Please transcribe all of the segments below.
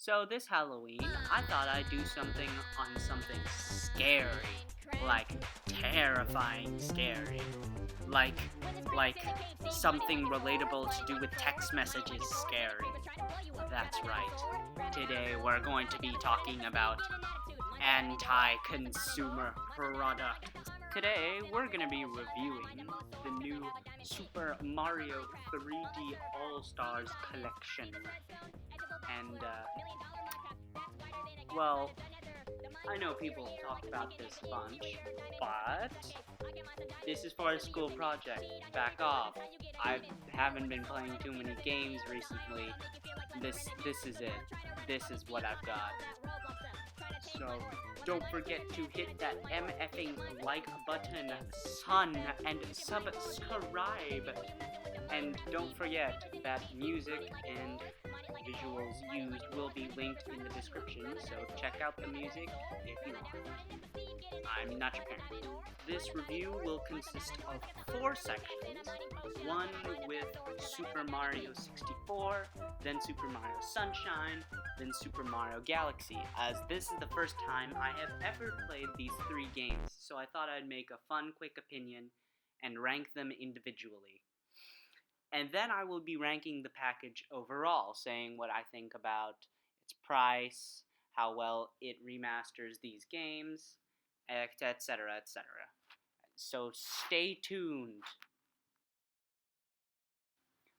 So this Halloween, I thought I'd do something on something scary, like terrifying scary, like like something relatable to do with text messages scary. That's right. Today we're going to be talking about anti-consumer products. Today we're going to be reviewing the new Super Mario 3D All-Stars collection. And well, I know people talk about this a bunch, but this is for a school project. Back off. I haven't been playing too many games recently. This is it. This is what I've got. So don't forget to hit that MFing like button, son, and subscribe. And don't forget that music and visuals used will be linked in the description, so check out the music if you want. I'm not your parent. This review will consist of 4 sections, one with Super Mario 64, then Super Mario Sunshine, then Super Mario Galaxy, as this is the first time I have ever played these 3 games, so I thought I'd make a fun, quick opinion and rank them individually. And then I will be ranking the package overall, saying what I think about its price, how well it remasters these games, etc., etc. So stay tuned.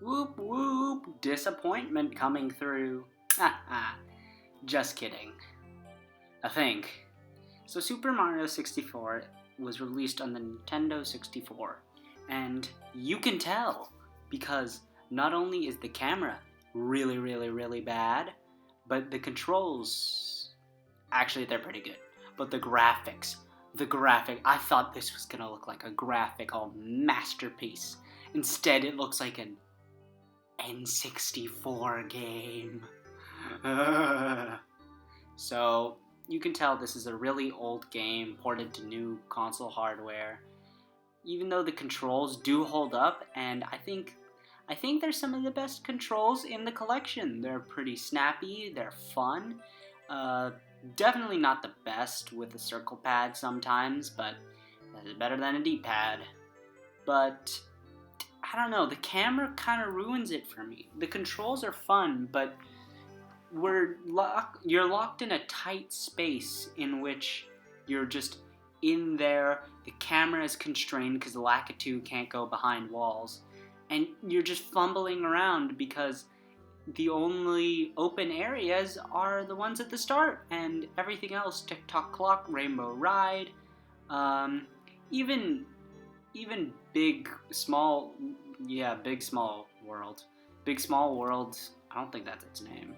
Whoop whoop, disappointment coming through. Haha, just kidding. I think. So Super Mario 64 was released on the Nintendo 64, and you can tell, because not only is the camera really bad, but the controls, actually they're pretty good, but the graphics, I thought this was gonna look like a graphical masterpiece. Instead it looks like an N64 game. So you can tell this is a really old game ported to new console hardware. Even though the controls do hold up, and I think they're some of the best controls in the collection. They're pretty snappy, they're fun. Definitely not the best with a circle pad sometimes, but that is better than a D-pad. But I don't know, the camera kind of ruins it for me. The controls are fun, but you're locked in a tight space in which you're just in there. The camera is constrained because the Lakitu can't go behind walls, and you're just fumbling around because the only open areas are the ones at the start, and everything else, Tick-Tock Clock, Rainbow Ride, even Big Small World. Big Small World, I don't think that's its name.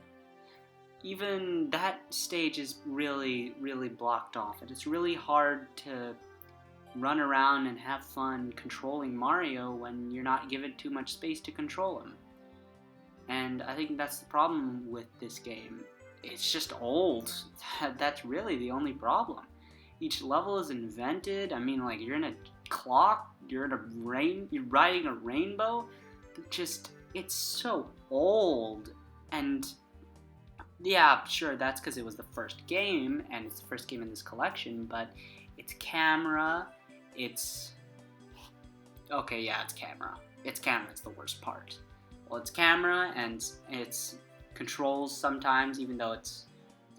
Even that stage is really blocked off, and it's really hard to run around and have fun controlling Mario when you're not given too much space to control him. And I think that's the problem with this game. It's just old. That's really the only problem. Each level is invented. I mean, like, you're in a clock, you're riding a rainbow. It's so old. And yeah, sure, that's because it was the first game, and it's the first game in this collection, but its camera, it's camera. Its camera is the worst part. Well, it's camera, and its controls sometimes, even though it's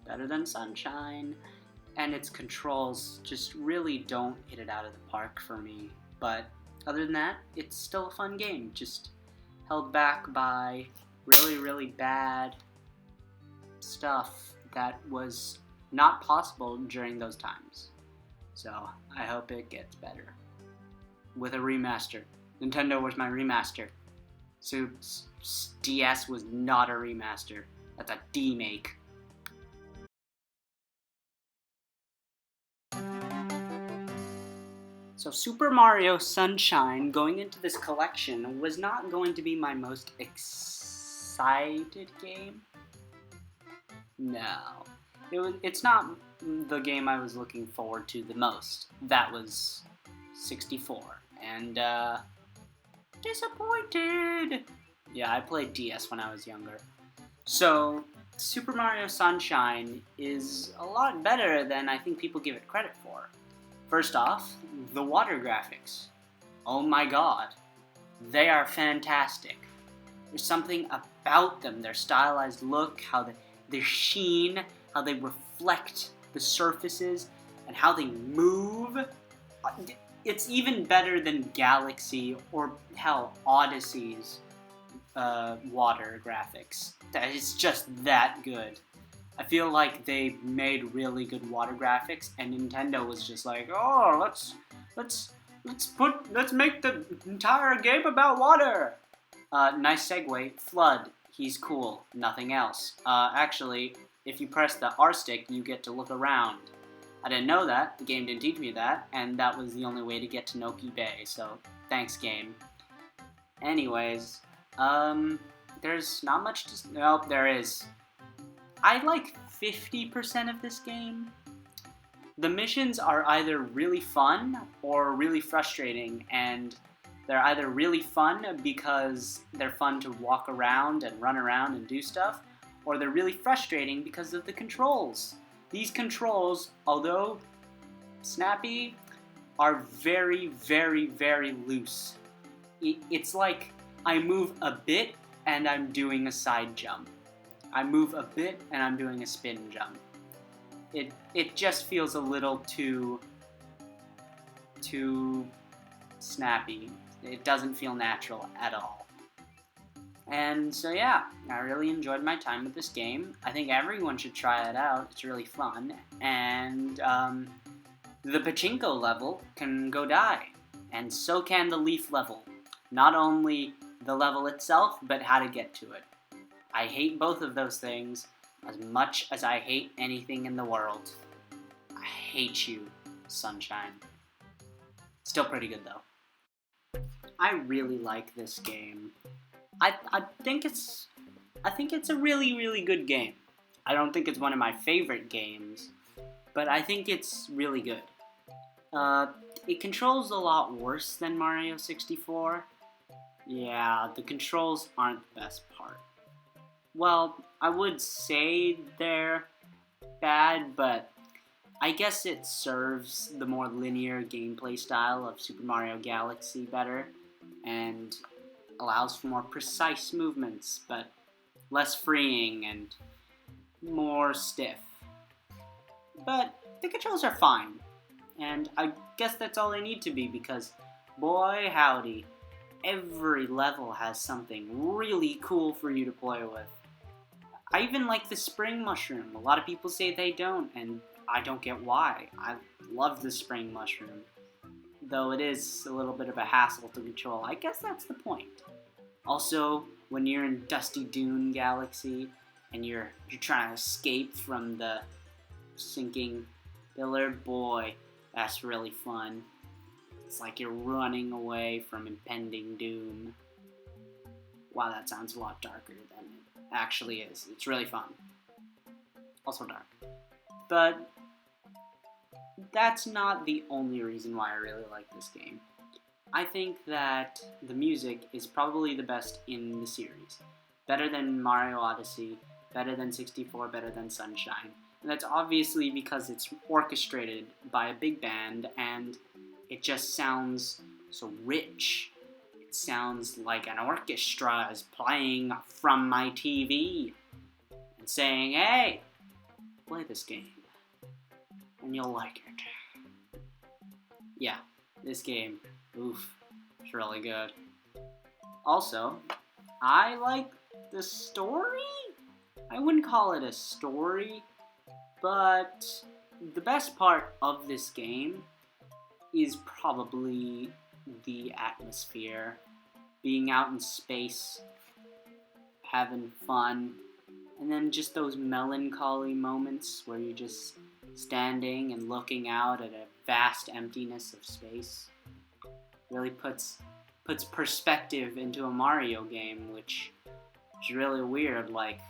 better than Sunshine, and its controls just really don't hit it out of the park for me. But other than that, it's still a fun game, just held back by really bad stuff that was not possible during those times. So I hope it gets better with a remaster. Nintendo, where's my remaster? So DS was not a remaster. That's a demake. So Super Mario Sunshine, going into this collection, was not going to be my most excited game. No. It's not the game I was looking forward to the most. That was 64. And, disappointed! Yeah, I played DS when I was younger. So, Super Mario Sunshine is a lot better than I think people give it credit for. First off, the water graphics. Oh my god. They are fantastic. There's something about them, their stylized look, how they sheen, how they reflect the surfaces, and how they move. It's even better than Galaxy or, hell, Odyssey's water graphics. It's just that good. I feel like they made really good water graphics, and Nintendo was just like, oh, let's make the entire game about water. Nice segue. Flood. He's cool. Nothing else. Actually, if you press the R stick, you get to look around. I didn't know that. The game didn't teach me that, and that was the only way to get to Noki Bay. So thanks, game. Anyways, there's not much to. Nope, there is. I like 50% of this game. The missions are either really fun or really frustrating, and they're either really fun because they're fun to walk around and run around and do stuff, or they're really frustrating because of the controls. These controls, although snappy, are very, very, very loose. It's like I move a bit and I'm doing a side jump. I move a bit and I'm doing a spin jump. It just feels a little too snappy. It doesn't feel natural at all. And so yeah, I really enjoyed my time with this game. I think everyone should try it out. It's really fun. And the pachinko level can go die. And so can the leaf level. Not only the level itself, but how to get to it. I hate both of those things as much as I hate anything in the world. I hate you, Sunshine. Still pretty good though. I really like this game. I think it's a really, really good game. I don't think it's one of my favorite games, but I think it's really good. It controls a lot worse than Mario 64. Yeah, the controls aren't the best part. Well, I would say they're bad, but I guess it serves the more linear gameplay style of Super Mario Galaxy better, and allows for more precise movements, but less freeing and more stiff. But the controls are fine, and I guess that's all they need to be, because boy howdy, every level has something really cool for you to play with. I even like the spring mushroom. A lot of people say they don't, and I don't get why. I love the spring mushroom, though it is a little bit of a hassle to control. I guess that's the point. Also, when you're in Dusty Dune Galaxy and you're trying to escape from the sinking pillar, boy, that's really fun. It's like you're running away from impending doom. Wow, that sounds a lot darker than it actually is. It's really fun. Also dark. But that's not the only reason why I really like this game. I think that the music is probably the best in the series. Better than Mario Odyssey, better than 64, better than Sunshine. And that's obviously because it's orchestrated by a big band, and it just sounds so rich. It sounds like an orchestra is playing from my TV and saying, hey, play this game, and you'll like it. Yeah, this game, oof, it's really good. Also, I like the story? I wouldn't call it a story, but the best part of this game is probably the atmosphere. Being out in space, having fun, and then just those melancholy moments where you're just standing and looking out at a vast emptiness of space. Really puts perspective into a Mario game, which is really weird. Like,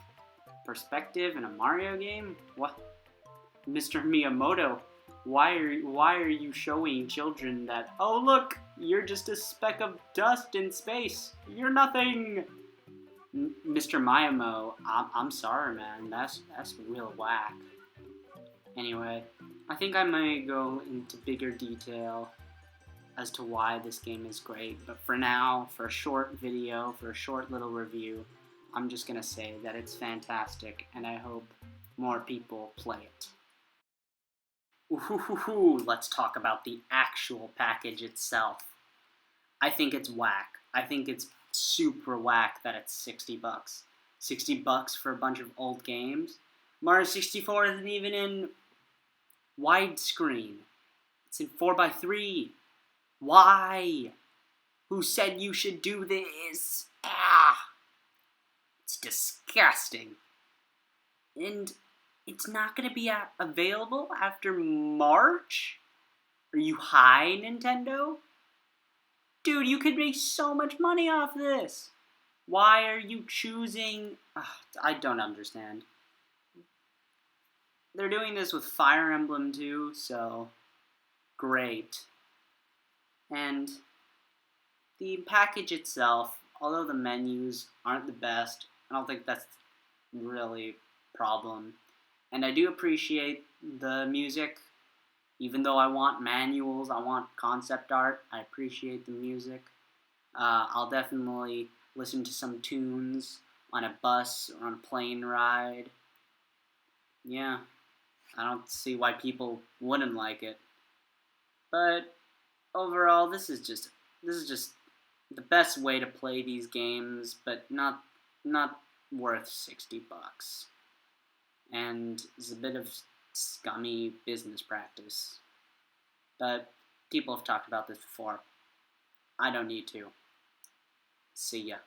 perspective in a Mario game? What? Mr. Miyamoto, why are you showing children that, oh look, you're just a speck of dust in space. You're nothing. Mr. Mayamo, I'm sorry, man. That's real whack. Anyway, I think I might go into bigger detail as to why this game is great, but for now, for a short video, for a short little review, I'm just gonna say that it's fantastic, and I hope more people play it. Ooh, let's talk about the actual package itself. I think it's whack. I think it's super whack that it's $60. $60 for a bunch of old games. Mario 64 isn't even in widescreen. It's in 4:3. Why? Who said you should do this? Ah! It's disgusting. And it's not going to be available after March? Are you high, Nintendo? Dude, you could make so much money off this. Why are you choosing... I don't understand. They're doing this with Fire Emblem too, so great. And the package itself, although the menus aren't the best, I don't think that's really a problem. And I do appreciate the music. Even though I want manuals, I want concept art, I appreciate the music. I'll definitely listen to some tunes on a bus or on a plane ride. Yeah, I don't see why people wouldn't like it. But overall, this is just the best way to play these games, but not worth $60. And it's a bit of scummy business practice. But people have talked about this before. I don't need to. See ya.